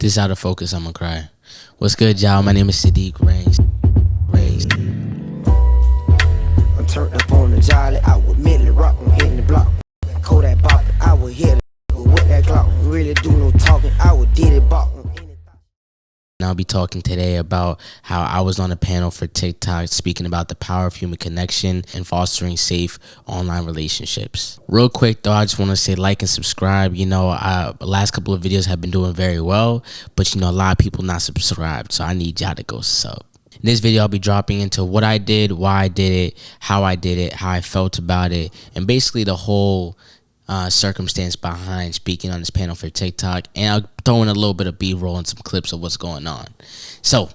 This out of focus, I'ma cry. What's good, y'all? My name is Saadiq Ranks. I'm turned up on the jolly, I would mentally rock, I'm hitting the block. Kodak bop, I would hit it with that Glock. Really do no talking, I would did it bop. And I'll be talking today about how I was on a panel for TikTok speaking about the power of human connection and fostering safe online relationships. Real quick though, I just want to say like and subscribe. The last couple of videos have been doing very well, but a lot of people not subscribed, so I need y'all to go sub. In this video, I'll be dropping into what I did, why I did it, how I felt about it, and basically the whole circumstance behind speaking on this panel for TikTok. And I'll throw in a little bit of B-roll and some clips of what's going on. So,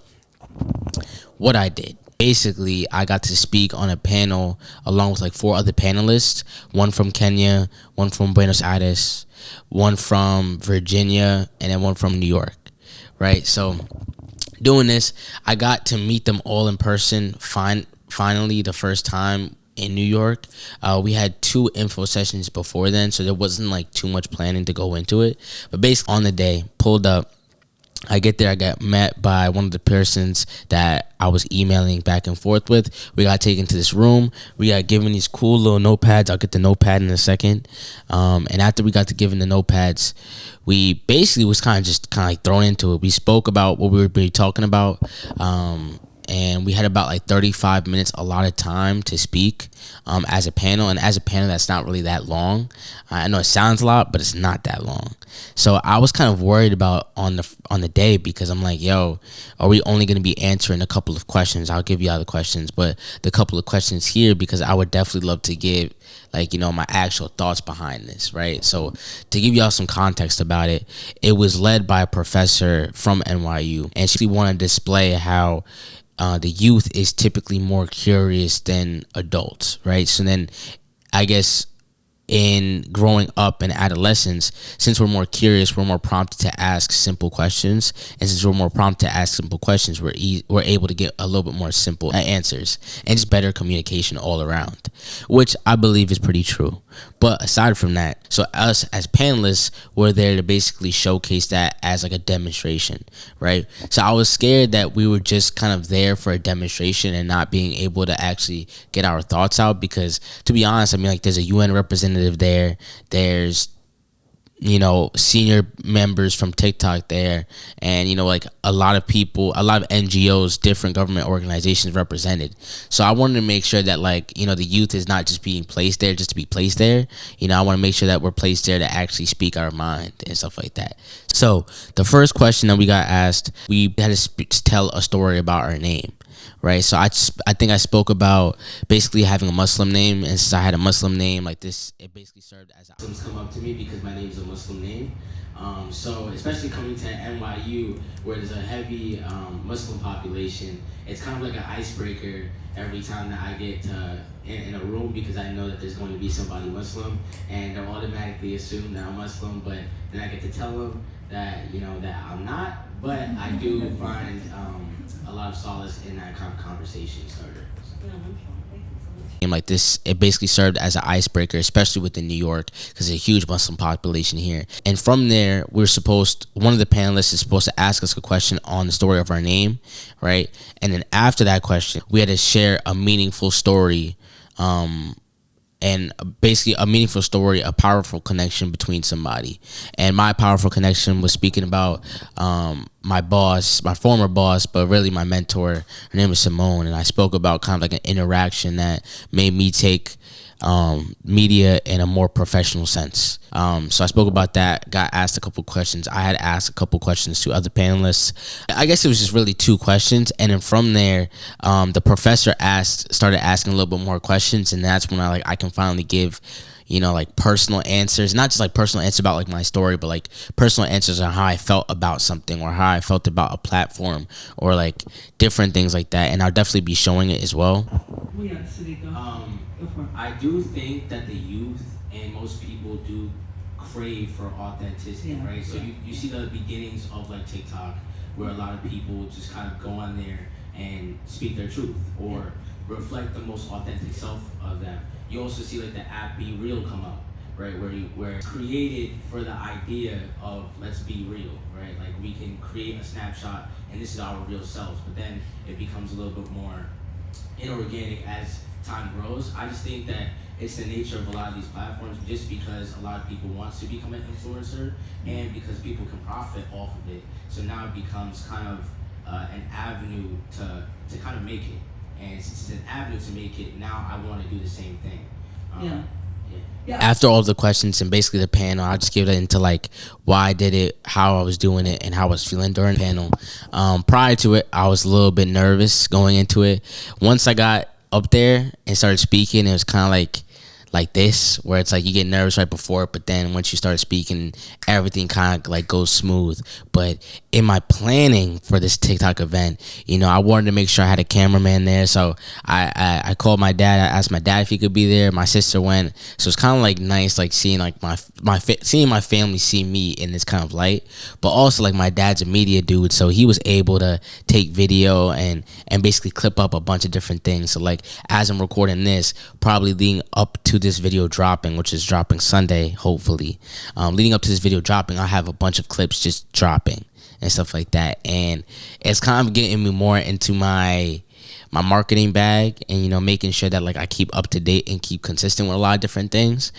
what I did. Basically, I got to speak on a panel along with like 4 other panelists, one from Kenya, one from Buenos Aires, one from Virginia, and then one from New York, right? So, doing this, I got to meet them all in person finally the first time in New York. We had 2 info sessions before then, so there wasn't like too much planning to go into it. But basically on the day, pulled up, I get there, I got met by one of the persons that I was emailing back and forth with. We got taken to this room. We got given these cool little notepads. I'll get the notepad in a second. And after we got to given the notepads, we basically was kind of like thrown into it. We spoke about what we were talking about. And we had about like 35 minutes allotted time to speak as a panel. And as a panel, that's not really that long. I know it sounds a lot, but it's not that long. So I was kind of worried about on the day, because I'm like, yo, are we only going to be answering a couple of questions? I'll give you all the questions, but the couple of questions here, because I would definitely love to give my actual thoughts behind this, right? So to give y'all some context about it, it was led by a professor from NYU, and she wanted to display how the youth is typically more curious than adults, right? So then I guess in growing up and adolescence, since we're more curious, we're more prompted to ask simple questions. And since we're more prompted to ask simple questions, we're able to get a little bit more simple answers and just better communication all around, which I believe is pretty true. But aside from that, so us as panelists, we're there to basically showcase that as like a demonstration, right? So I was scared that we were just kind of there for a demonstration and not being able to actually get our thoughts out, because to be honest, there's a UN representative there, there's senior members from TikTok there, and a lot of people, a lot of NGOs, different government organizations represented. So I wanted to make sure that the youth is not just being placed there just to be placed there. I want to make sure that we're placed there to actually speak our mind and stuff like that. So the first question that we got asked, we had to tell a story about our name. Right, so I think I spoke about basically having a Muslim name, and since I had a Muslim name like this, it basically served as Muslims come up to me because my name is a Muslim name. So especially coming to NYU, where there's a heavy Muslim population, it's kind of like an icebreaker every time that I get in a room, because I know that there's going to be somebody Muslim, and they'll automatically assume that I'm Muslim, but then I get to tell them that that I'm not, but I do find a lot of solace in that kind of conversation starter. Like this, it basically served as an icebreaker, especially within New York, because there's a huge Muslim population here. And from there, one of the panelists is supposed to ask us a question on the story of our name, right? And then after that question, we had to share a meaningful story, and basically a meaningful story, a powerful connection between somebody. And my powerful connection was speaking about my boss, my former boss, but really my mentor. Her name is Simone, and I spoke about kind of like an interaction that made me take media in a more professional sense. So I spoke about that, got asked a couple questions. I had asked a couple questions to other panelists. I guess it was just really 2 questions, and then from there, the professor started asking a little bit more questions, and that's when I can finally give personal answers, not just personal answers about my story, but personal answers on how I felt about something, or how I felt about a platform, or different things like that. And I'll definitely be showing it as well. I do think that the youth and most people do crave for authenticity, right? So you see the beginnings of TikTok, where a lot of people just kind of go on there and speak their truth or reflect the most authentic self of them. You also see the app Be Real come up, right? Where it's created for the idea of let's be real, right? Like we can create a snapshot and this is our real selves, but then it becomes a little bit more inorganic as time grows. I just think that it's the nature of a lot of these platforms, just because a lot of people want to become an influencer and because people can profit off of it. So now it becomes kind of an avenue to kind of make it. And since it's an avenue to make it, now I want to do the same thing. Yeah. After all the questions and basically the panel, I just give it into like why I did it, how I was doing it, and how I was feeling during the panel. Prior to it, I was a little bit nervous going into it. Once I got up there and started speaking, it was kind of like this, where it's like you get nervous right before it, but then once you start speaking, everything kind of like goes smooth. But in my planning for this TikTok event, I wanted to make sure I had a cameraman there, so I called my dad. I asked my dad if he could be there. My sister went, so it's kind of like nice, like seeing like seeing my family see me in this kind of light. But also like my dad's a media dude, so he was able to take video and basically clip up a bunch of different things. So like as I'm recording this, probably leading up to this video dropping, which is dropping Sunday, hopefully. Leading up to this video dropping, I'll have a bunch of clips just dropping and stuff like that. And it's kind of getting me more into my marketing bag and, making sure that like I keep up to date and keep consistent with a lot of different things,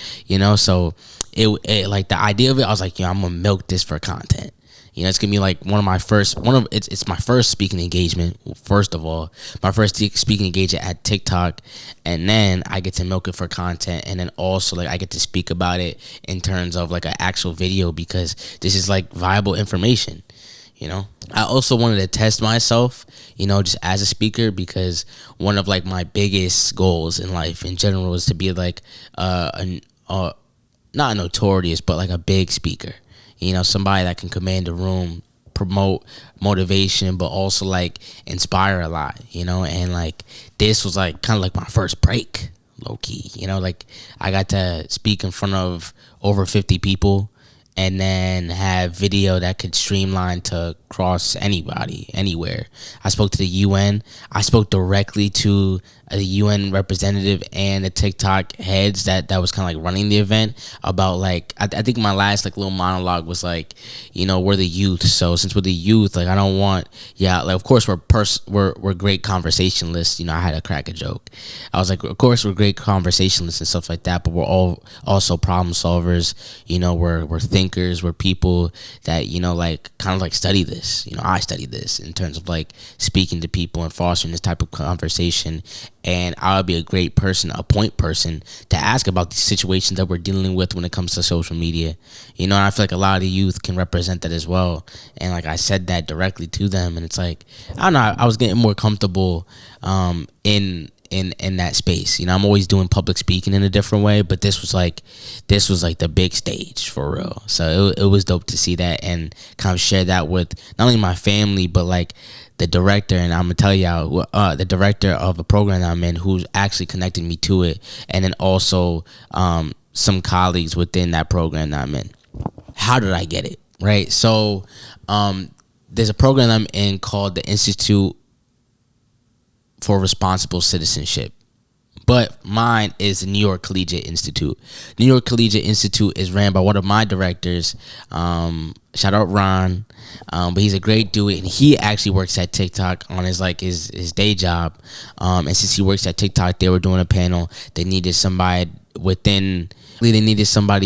so it like the idea of it, I was like, I'm gonna milk this for content. It's gonna be like it's my first speaking engagement. First of all, my first speaking engagement at TikTok, and then I get to milk it for content, and then also like I get to speak about it in terms of like an actual video, because this is like viable information. I also wanted to test myself, just as a speaker, because one of like my biggest goals in life in general is to be like not notorious, but like a big speaker. Somebody that can command a room, promote motivation, but also like inspire a lot, and like this was like kind of like my first break, low key, like I got to speak in front of over 50 people and then have video that could streamline to cross anybody, anywhere. I spoke to the UN. I spoke directly to the UN representative and the TikTok heads that was kind of like running the event about like, I think my last like little monologue was like, we're the youth. So since we're the youth, like I don't want, like of course we're great conversationalists. I had to crack a joke. I was like, of course we're great conversationalists and stuff like that, but we're all also problem solvers. We're thinkers. We're people that, like kind of like study this. I study this in terms of like speaking to people and fostering this type of conversation. And I would be a great person, a point person to ask about the situations that we're dealing with when it comes to social media. And I feel like a lot of the youth can represent that as well. And like I said that directly to them, and it's like, I don't know, I was getting more comfortable in that space. I'm always doing public speaking in a different way, but this was like the big stage for real. So it was dope to see that and kind of share that with not only my family, but like the director, and I'm gonna tell y'all the director of a program that I'm in, who's actually connected me to it, and then also some colleagues within that program that I'm in. How did I get it? Right. So there's a program I'm in called the Institute for Responsible Citizenship, but mine is the New York Collegiate Institute. New York Collegiate Institute is ran by one of my directors. Shout out Ron, but he's a great dude, and he actually works at TikTok on his day job. And since he works at TikTok, they were doing a panel. They needed somebody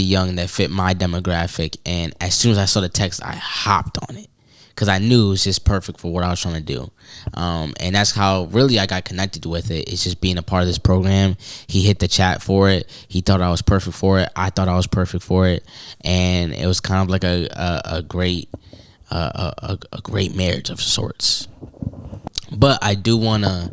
young that fit my demographic, and as soon as I saw the text, I hopped on it, because I knew it was just perfect for what I was trying to do. And that's how really I got connected with it. It's just being a part of this program. He hit the chat for it. He thought I was perfect for it. I thought I was perfect for it. And it was kind of like a great marriage of sorts. But I do want to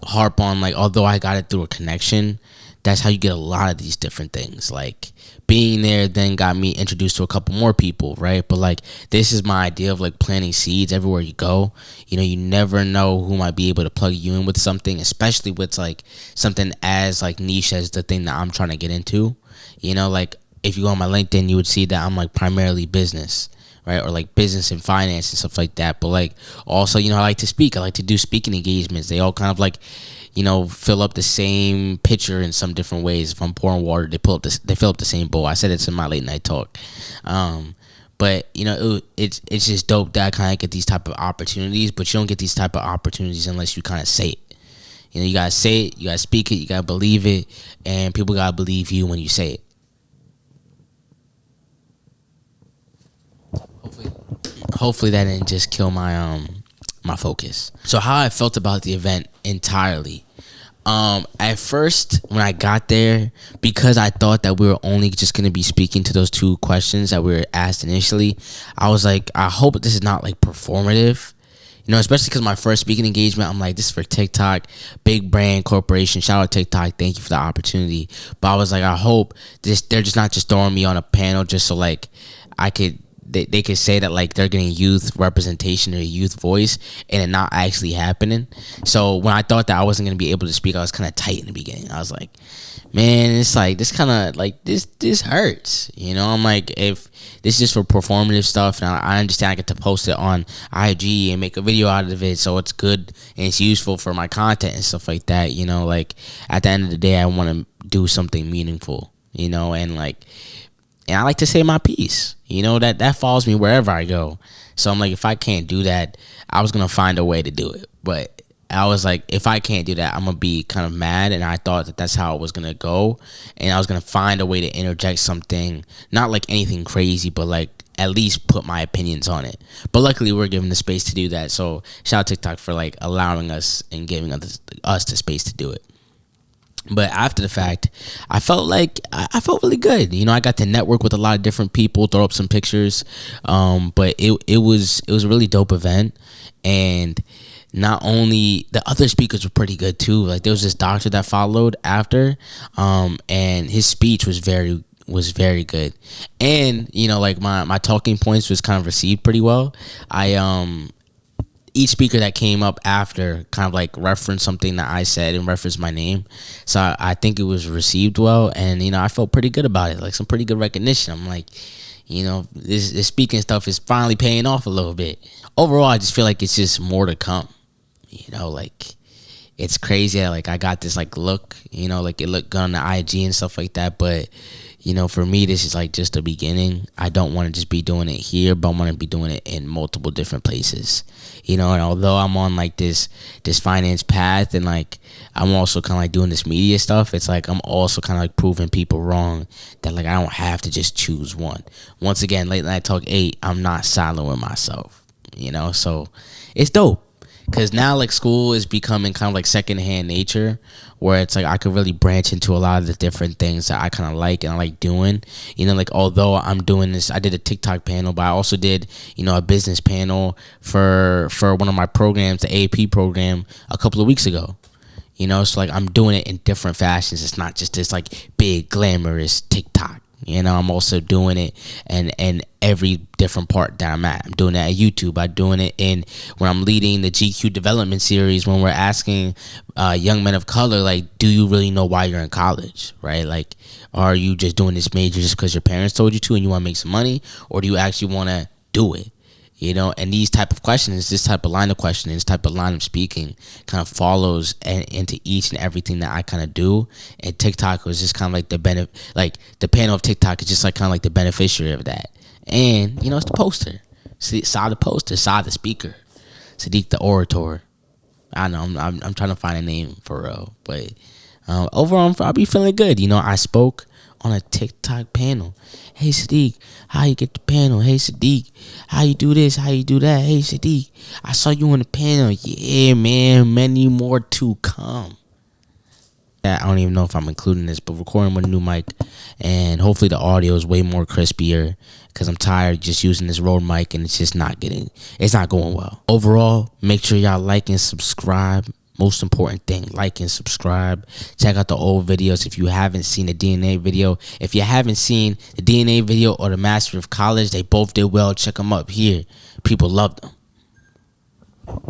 harp on, like, although I got it through a connection, that's how you get a lot of these different things. Like, being there then got me introduced to a couple more people, right? But like, this is my idea of like planting seeds everywhere you go. You never know who might be able to plug you in with something, especially with like something as like niche as the thing that I'm trying to get into. Like if you go on my LinkedIn, you would see that I'm like primarily business, right? Or like business and finance and stuff like that. But like also, I like to speak. I like to do speaking engagements. They all kind of like, fill up the same pitcher in some different ways. If I'm pouring water, they fill up the same bowl. I said it's in my late night talk. But it's just dope that I kind of get these type of opportunities. But you don't get these type of opportunities unless you kind of say it. You gotta say it, you gotta speak it, you gotta believe it, and people gotta believe you when you say it. Hopefully that didn't just kill my my focus. So how I felt about the event entirely. At first when I got there, because I thought that we were only just gonna be speaking to those 2 questions that we were asked initially, I was like, I hope this is not like performative. Especially because my first speaking engagement, I'm like, this is for TikTok, big brand corporation. Shout out TikTok, thank you for the opportunity. But I was like, I hope they're just not just throwing me on a panel just so like they could say that like they're getting youth representation or youth voice and it not actually happening. So when I thought that I wasn't gonna be able to speak, I was kind of tight in the beginning. I was like, man, it's like this kind of like this hurts. I'm like, if this is just for performative stuff, and I understand I get to post it on IG and make a video out of it, so it's good and it's useful for my content and stuff like that. Like at the end of the day, I want to do something meaningful. And I like to say my piece. That follows me wherever I go. So I'm like, if I can't do that, I was gonna find a way to do it. But I was like, if I can't do that, I'm gonna be kind of mad. And I thought that that's how it was gonna go, and I was gonna find a way to interject something, not like anything crazy, but like at least put my opinions on it. But luckily, we're given the space to do that. So shout out TikTok for like allowing us and giving us the space to do it. But after the fact, I felt really good. I got to network with a lot of different people, throw up some pictures. But it was a really dope event. And not only the other speakers were pretty good too. Like there was this doctor that followed after, and his speech was very good. And like my talking points was kind of received pretty well. Each speaker that came up after kind of like referenced something that I said and referenced my name. So I think it was received well, and I felt pretty good about it, like some pretty good recognition. I'm like, this speaking stuff is finally paying off a little bit. Overall, I just feel like it's just more to come. Like it's crazy. Like I got this like look, like it looked good on the IG and stuff like that, but for me, this is like just the beginning. I don't want to just be doing it here, but I want to be doing it in multiple different places. And although I'm on like this finance path, and like I'm also kind of like doing this media stuff, it's like I'm also kind of like proving people wrong that like I don't have to just choose one. Once again, Late Night Talk 8, I'm not siloing myself, so it's dope. Because now like school is becoming kind of like secondhand nature, where it's like I could really branch into a lot of the different things that I kind of like and I like doing. Like although I'm doing this, I did a TikTok panel, but I also did a business panel for one of my programs, the AP program, a couple of weeks ago. So like I'm doing it in different fashions. It's not just this like big glamorous TikTok. I'm also doing it and every different part that I'm at. I'm doing it at YouTube. I'm doing it when I'm leading the GQ development series, when we're asking young men of color, like, do you really know why you're in college, right? Like, are you just doing this major just because your parents told you to and you want to make some money, or do you actually want to do it? And these type of questions, this type of line of questioning, this type of line of speaking kind of follows into each and everything that I kind of do. And TikTok was just kind of like the panel of TikTok is just like kind of like the beneficiary of that. And, it's the poster. Saad the poster, Saad the speaker, Saadiq the orator. I know, I'm trying to find a name for real. But overall, I'll be feeling good. I spoke on a TikTok panel. Hey Saadiq, how you get the panel? Hey Saadiq, how you do this? How you do that? Hey Saadiq, I saw you on the panel. Yeah, man, many more to come. I don't even know if I'm including this, but recording with a new mic, and hopefully the audio is way more crispier, because I'm tired just using this Rode mic and it's not going well. Overall, make sure y'all like and subscribe. Most important thing, like and subscribe. Check out the old videos if you haven't seen the DNA video. If you haven't seen the DNA video or the Master of College, they both did well. Check them up here. People love them.